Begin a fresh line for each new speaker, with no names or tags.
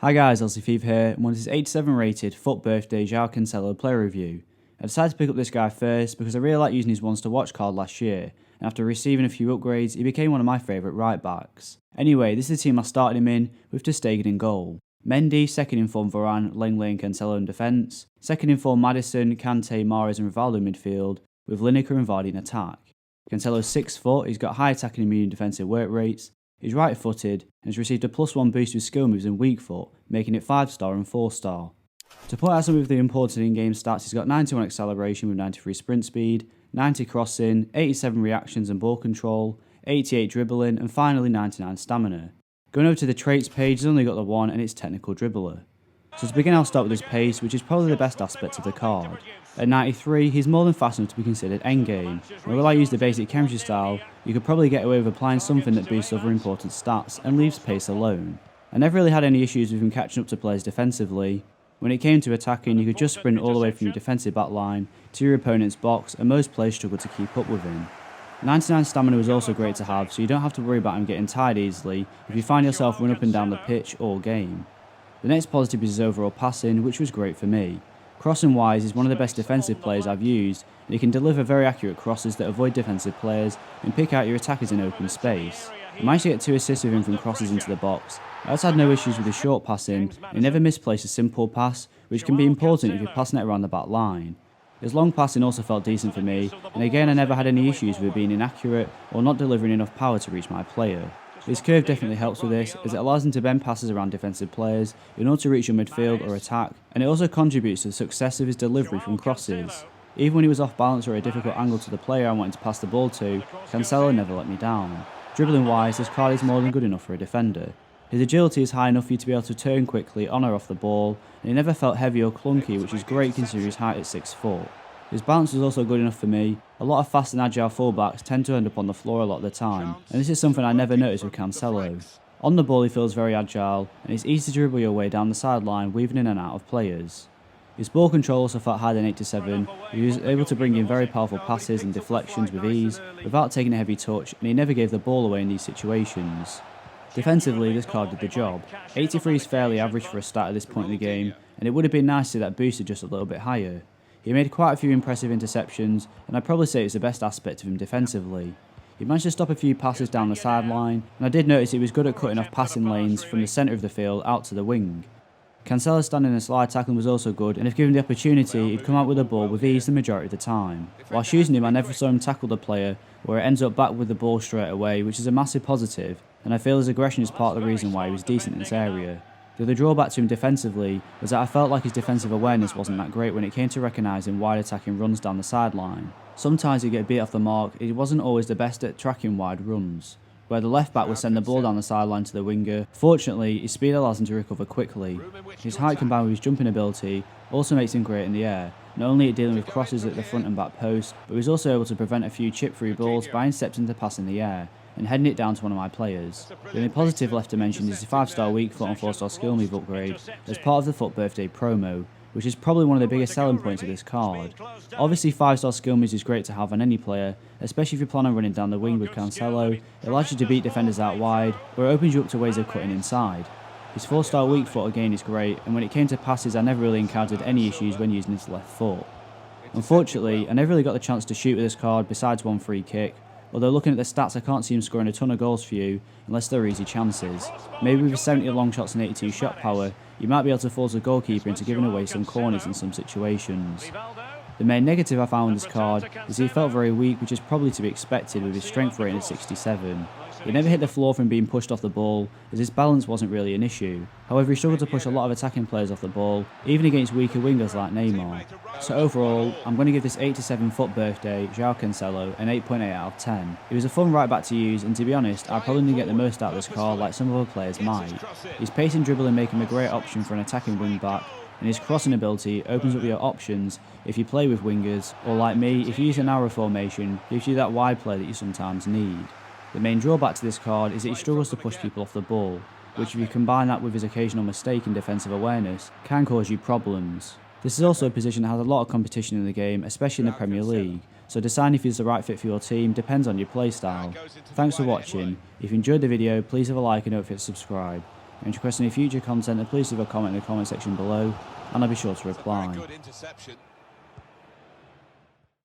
Hi guys, Fifa here, and wanted this 87 rated FUT Birthday Joao Cancelo player review. I decided to pick up this guy first because I really liked using his ones to watch card last year, and after receiving a few upgrades, he became one of my favourite right backs. Anyway, this is the team I started him in, with ter Stegen in goal. Mendy, second in form Varane, Lenglet and Cancelo in defence. Second in form Maddison, Kante, Mahrez and Rivaldo in midfield, with Lineker and Vardy in attack. Cancelo's 6 foot, he's got high attacking and medium defensive work rates. He's right-footed and has received a +1 boost with skill moves and weak foot, making it 5-star and 4-star. To point out some of the important in-game stats, he's got 91 acceleration with 93 sprint speed, 90 crossing, 87 reactions and ball control, 88 dribbling, and finally 99 stamina. Going over to the traits page, he's only got the one, and it's technical dribbler. So to begin, I'll start with his pace, which is probably the best aspect of the card. At 93, he's more than fast enough to be considered endgame, and while I use the basic chemistry style, you could probably get away with applying something that boosts other important stats and leaves pace alone. I never really had any issues with him catching up to players defensively. When it came to attacking, you could just sprint all the way from your defensive back line to your opponent's box, and most players struggled to keep up with him. 99 stamina was also great to have, so you don't have to worry about him getting tired easily if you find yourself run up and down the pitch all game. The next positive is his overall passing, which was great for me. Crossing wise, he's one of the best defensive players I've used, and he can deliver very accurate crosses that avoid defensive players and pick out your attackers in open space. I managed to get 2 assists with him from crosses into the box. I also had no issues with his short passing, and he never misplaced a simple pass, which can be important if you're passing it around the back line. His long passing also felt decent for me, and again I never had any issues with being inaccurate or not delivering enough power to reach my player. His curve definitely helps with this, as it allows him to bend passes around defensive players in order to reach your midfield or attack, and it also contributes to the success of his delivery from crosses. Even when he was off balance or at a difficult angle to the player I wanted to pass the ball to, Cancelo never let me down. Dribbling wise, this card is more than good enough for a defender. His agility is high enough for you to be able to turn quickly on or off the ball, and he never felt heavy or clunky, which is great considering his height at 6 foot. His balance was also good enough for me. A lot of fast and agile fullbacks tend to end up on the floor a lot of the time, and this is something I never noticed with Cancelo. On the ball he feels very agile, and it's easy to dribble your way down the sideline, weaving in and out of players. His ball control also felt higher than 87, he was able to bring in very powerful passes and deflections with ease, without taking a heavy touch, and he never gave the ball away in these situations. Defensively, this card did the job. 83 is fairly average for a stat at this point in the game, and it would have been nice to see that boosted just a little bit higher. He made quite a few impressive interceptions, and I'd probably say it's the best aspect of him defensively. He managed to stop a few passes down the sideline, and I did notice he was good at cutting off passing lanes from the centre of the field out to the wing. Cancelo's standing and slide tackling was also good, and if given the opportunity, he'd come out with the ball with ease the majority of the time. While using him, I never saw him tackle the player, where it ends up back with the ball straight away, which is a massive positive, and I feel his aggression is part of the reason why he was decent in this area. The other drawback to him defensively was that I felt like his defensive awareness wasn't that great when it came to recognising wide attacking runs down the sideline. Sometimes he'd get beat off the mark, he wasn't always the best at tracking wide runs. Where the left back would send the ball down the sideline to the winger, fortunately his speed allows him to recover quickly. His height combined with his jumping ability also makes him great in the air, not only at dealing with crosses at the front and back post, but he's also able to prevent a few chip-free balls by intercepting the pass in the air and heading it down to one of my players. The only positive left to mention is the 5-star weak foot and 4-star skill move upgrade as part of the FUT Birthday promo, which is probably one of the biggest selling points of this card. Obviously 5-star skill moves is great to have on any player, especially if you plan on running down the wing with Cancelo. It allows you to beat defenders out wide, or it opens you up to ways of cutting inside. His 4-star weak foot again is great, and when it came to passes I never really encountered any issues when using his left foot. Unfortunately, I never really got the chance to shoot with this card besides one free kick. Although looking at the stats I can't see him scoring a ton of goals for you unless they're easy chances. Maybe with 70 long shots and 82 shot power, you might be able to force the goalkeeper into giving away some corners in some situations. The main negative I found with this card is he felt very weak, which is probably to be expected with his strength rating at 67. He never hit the floor from being pushed off the ball, as his balance wasn't really an issue. However, he struggled to push a lot of attacking players off the ball, even against weaker wingers like Neymar. So overall, I'm going to give this 87 FUT Birthday Joao Cancelo an 8.8 out of 10. He was a fun right back to use, and to be honest, I probably didn't get the most out of this card like some other players might. His pace and dribbling make him a great option for an attacking wing back, and his crossing ability opens up your options if you play with wingers, or like me, if you use a narrow formation, gives you that wide play that you sometimes need. The main drawback to this card is that he struggles to push people off the ball, which if you combine that with his occasional mistake in defensive awareness, can cause you problems. This is also a position that has a lot of competition in the game, especially in the Premier League, so deciding if he's the right fit for your team depends on your playstyle. Thanks for watching. If you enjoyed the video, please have a like and don't forget to subscribe. And request any future content, then please leave a comment in the comment section below, and I'll be sure to reply.
Good interception.